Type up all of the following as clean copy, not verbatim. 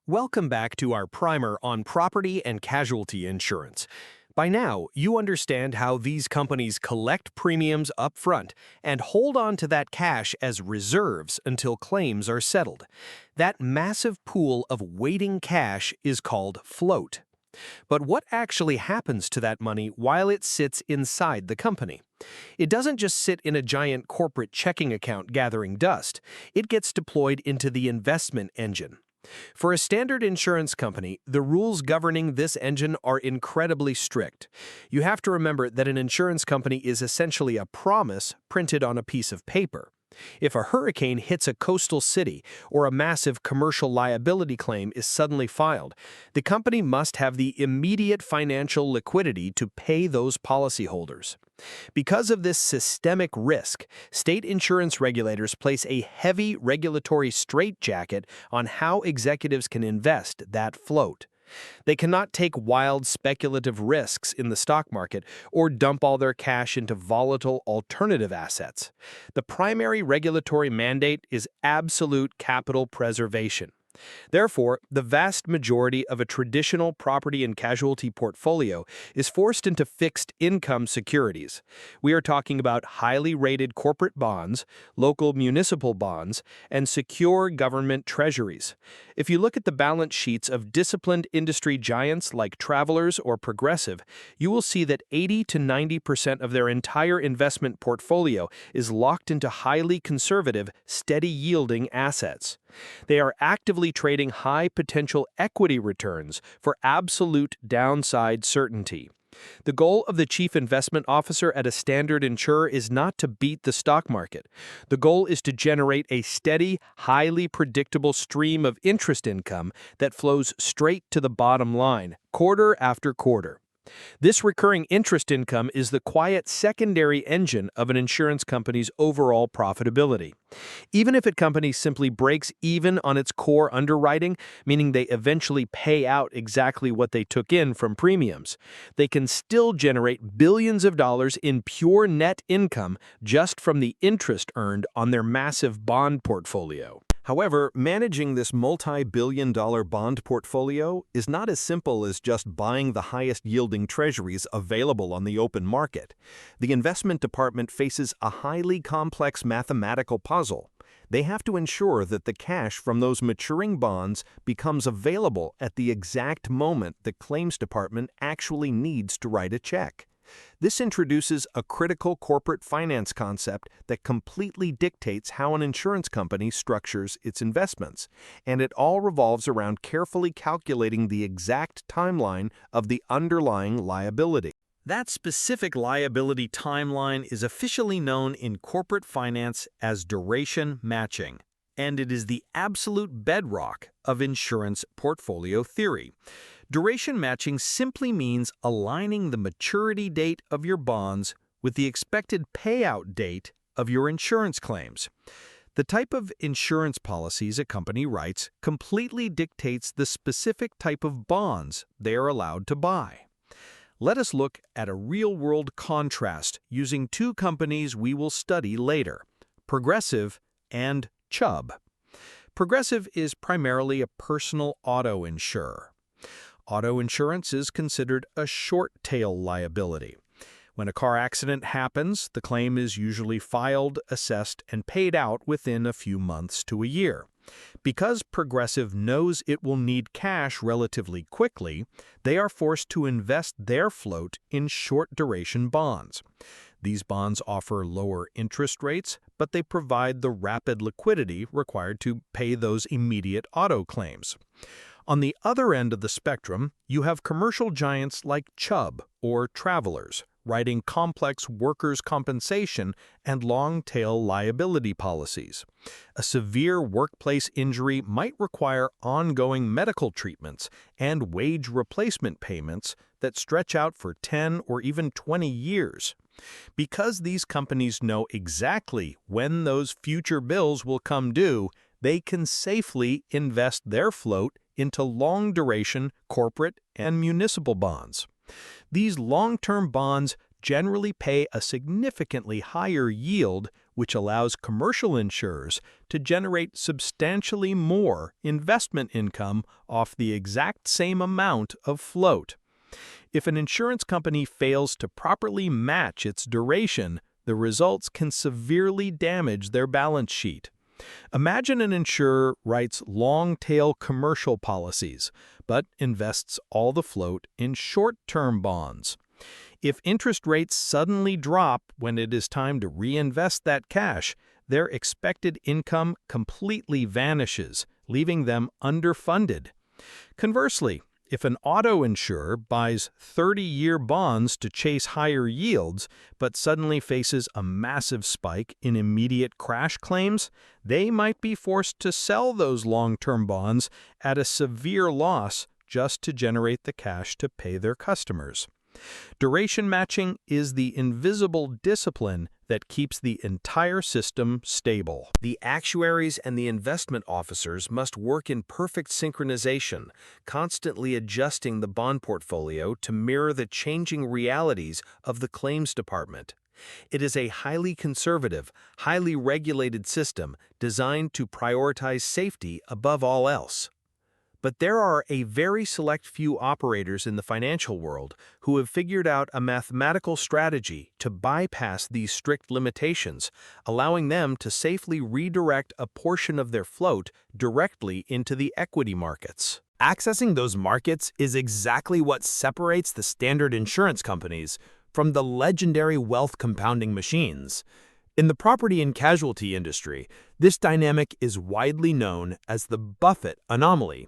Welcome back to our primer on property and casualty insurance. By now, you understand how these companies collect premiums up front and hold on to that cash as reserves until claims are settled. That massive pool of waiting cash is called float. But what actually happens to that money while it sits inside the company? It doesn't just sit in a giant corporate checking account gathering dust. It gets deployed into the investment engine. For a standard insurance company, the rules governing this engine are incredibly strict. You have to remember that an insurance company is essentially a promise printed on a piece of paper. If a hurricane hits a coastal city or a massive commercial liability claim is suddenly filed, the company must have the immediate financial liquidity to pay those policyholders. Because of this systemic risk, state insurance regulators place a heavy regulatory straitjacket on how executives can invest that float. They cannot take wild speculative risks in the stock market or dump all their cash into volatile alternative assets. The primary regulatory mandate is absolute capital preservation. Therefore, the vast majority of a traditional property and casualty portfolio is forced into fixed income securities. We are talking about highly rated corporate bonds, local municipal bonds, and secure government treasuries. If you look at the balance sheets of disciplined industry giants like Travelers or Progressive, you will see that 80 to 90% of their entire investment portfolio is locked into highly conservative, steady-yielding assets. They are actively trading high-potential equity returns for absolute downside certainty. The goal of the chief investment officer at a standard insurer is not to beat the stock market. The goal is to generate a steady, highly predictable stream of interest income that flows straight to the bottom line, quarter after quarter. This recurring interest income is the quiet secondary engine of an insurance company's overall profitability. Even if a company simply breaks even on its core underwriting, meaning they eventually pay out exactly what they took in from premiums, they can still generate billions of dollars in pure net income just from the interest earned on their massive bond portfolio. However, managing this multi-billion-dollar bond portfolio is not as simple as just buying the highest-yielding treasuries available on the open market. The investment department faces a highly complex mathematical puzzle. They have to ensure that the cash from those maturing bonds becomes available at the exact moment the claims department actually needs to write a check. This introduces a critical corporate finance concept that completely dictates how an insurance company structures its investments, and it all revolves around carefully calculating the exact timeline of the underlying liability. That specific liability timeline is officially known in corporate finance as duration matching, and it is the absolute bedrock of insurance portfolio theory. Duration matching simply means aligning the maturity date of your bonds with the expected payout date of your insurance claims. The type of insurance policies a company writes completely dictates the specific type of bonds they are allowed to buy. Let us look at a real-world contrast using two companies we will study later, Progressive and Chubb. Progressive is primarily a personal auto insurer. Auto insurance is considered a short-tail liability. When a car accident happens, the claim is usually filed, assessed, and paid out within a few months to a year. Because Progressive knows it will need cash relatively quickly, they are forced to invest their float in short-duration bonds. These bonds offer lower interest rates, but they provide the rapid liquidity required to pay those immediate auto claims. On the other end of the spectrum, you have commercial giants like Chubb or Travelers, writing complex workers' compensation and long-tail liability policies. A severe workplace injury might require ongoing medical treatments and wage replacement payments that stretch out for 10 or even 20 years. Because these companies know exactly when those future bills will come due, they can safely invest their float into long-duration corporate and municipal bonds. These long-term bonds generally pay a significantly higher yield which allows commercial insurers to generate substantially more investment income off the exact same amount of float. If an insurance company fails to properly match its duration, the results can severely damage their balance sheet. Imagine an insurer writes long-tail commercial policies, but invests all the float in short-term bonds. If interest rates suddenly drop when it is time to reinvest that cash, their expected income completely vanishes, leaving them underfunded. Conversely, if an auto insurer buys 30-year bonds to chase higher yields but suddenly faces a massive spike in immediate crash claims, they might be forced to sell those long-term bonds at a severe loss just to generate the cash to pay their customers. Duration matching is the invisible discipline that keeps the entire system stable. The actuaries and the investment officers must work in perfect synchronization, constantly adjusting the bond portfolio to mirror the changing realities of the claims department. It is a highly conservative, highly regulated system designed to prioritize safety above all else. But there are a very select few operators in the financial world who have figured out a mathematical strategy to bypass these strict limitations, allowing them to safely redirect a portion of their float directly into the equity markets. Accessing those markets is exactly what separates the standard insurance companies from the legendary wealth compounding machines. In the property and casualty industry, this dynamic is widely known as the Buffett Anomaly.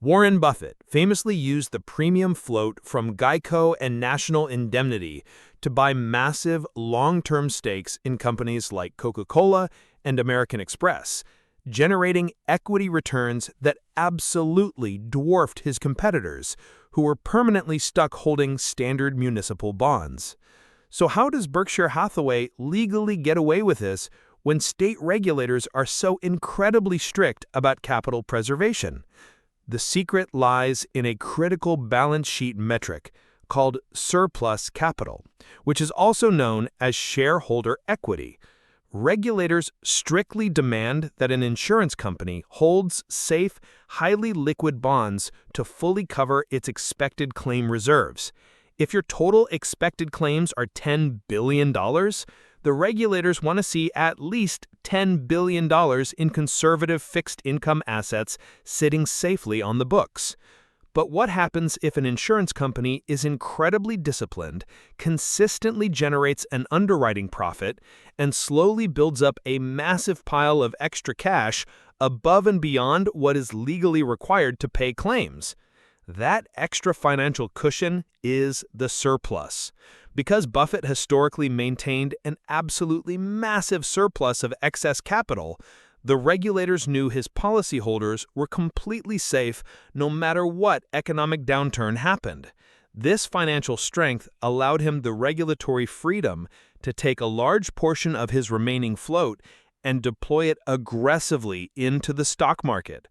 Warren Buffett famously used the premium float from Geico and National Indemnity to buy massive long-term stakes in companies like Coca-Cola and American Express, generating equity returns that absolutely dwarfed his competitors, who were permanently stuck holding standard municipal bonds. So how does Berkshire Hathaway legally get away with this when state regulators are so incredibly strict about capital preservation? The secret lies in a critical balance sheet metric called surplus capital, which is also known as shareholder equity. Regulators strictly demand that an insurance company holds safe, highly liquid bonds to fully cover its expected claim reserves. If your total expected claims are $10 billion, the regulators want to see at least $10 billion in conservative fixed income assets sitting safely on the books. But what happens if an insurance company is incredibly disciplined, consistently generates an underwriting profit, and slowly builds up a massive pile of extra cash above and beyond what is legally required to pay claims? That extra financial cushion is the surplus. Because Buffett historically maintained an absolutely massive surplus of excess capital, the regulators knew his policyholders were completely safe no matter what economic downturn happened. This financial strength allowed him the regulatory freedom to take a large portion of his remaining float and deploy it aggressively into the stock market.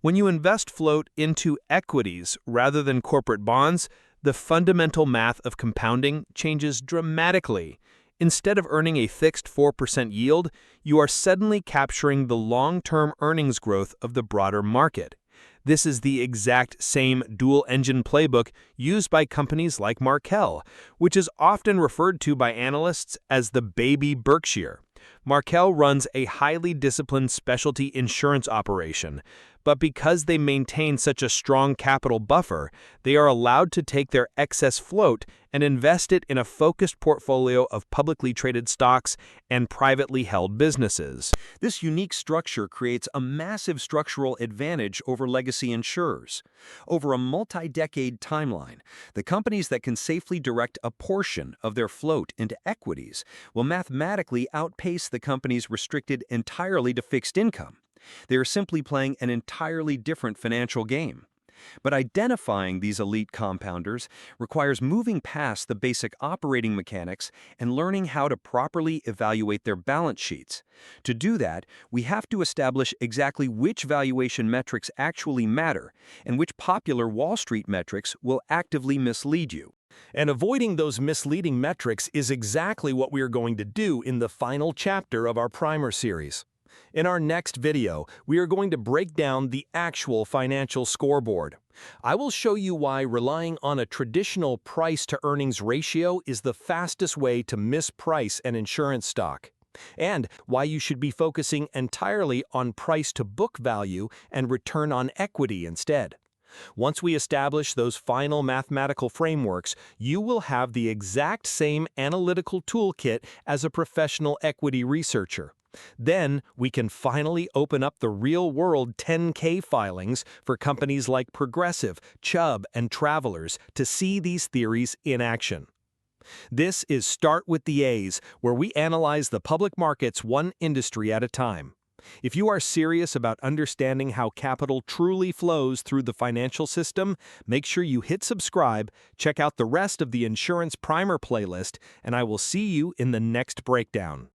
When you invest float into equities rather than corporate bonds, the fundamental math of compounding changes dramatically. Instead of earning a fixed 4% yield, you are suddenly capturing the long-term earnings growth of the broader market. This is the exact same dual-engine playbook used by companies like Markel, which is often referred to by analysts as the baby Berkshire. Markel runs a highly disciplined specialty insurance operation, but because they maintain such a strong capital buffer, they are allowed to take their excess float and invest it in a focused portfolio of publicly traded stocks and privately held businesses. This unique structure creates a massive structural advantage over legacy insurers. Over a multi-decade timeline, the companies that can safely direct a portion of their float into equities will mathematically outpace the companies restricted entirely to fixed income. They are simply playing an entirely different financial game. But identifying these elite compounders requires moving past the basic operating mechanics and learning how to properly evaluate their balance sheets. To do that, we have to establish exactly which valuation metrics actually matter and which popular Wall Street metrics will actively mislead you. And avoiding those misleading metrics is exactly what we are going to do in the final chapter of our primer series. In our next video, we are going to break down the actual financial scoreboard. I will show you why relying on a traditional price-to-earnings ratio is the fastest way to misprice an insurance stock, and why you should be focusing entirely on price-to-book value and return on equity instead. Once we establish those final mathematical frameworks, you will have the exact same analytical toolkit as a professional equity researcher. Then we can finally open up the real-world 10K filings for companies like Progressive, Chubb, and Travelers to see these theories in action. This is Start with the A's, where we analyze the public markets one industry at a time. If you are serious about understanding how capital truly flows through the financial system, make sure you hit subscribe, check out the rest of the Insurance Primer playlist, and I will see you in the next breakdown.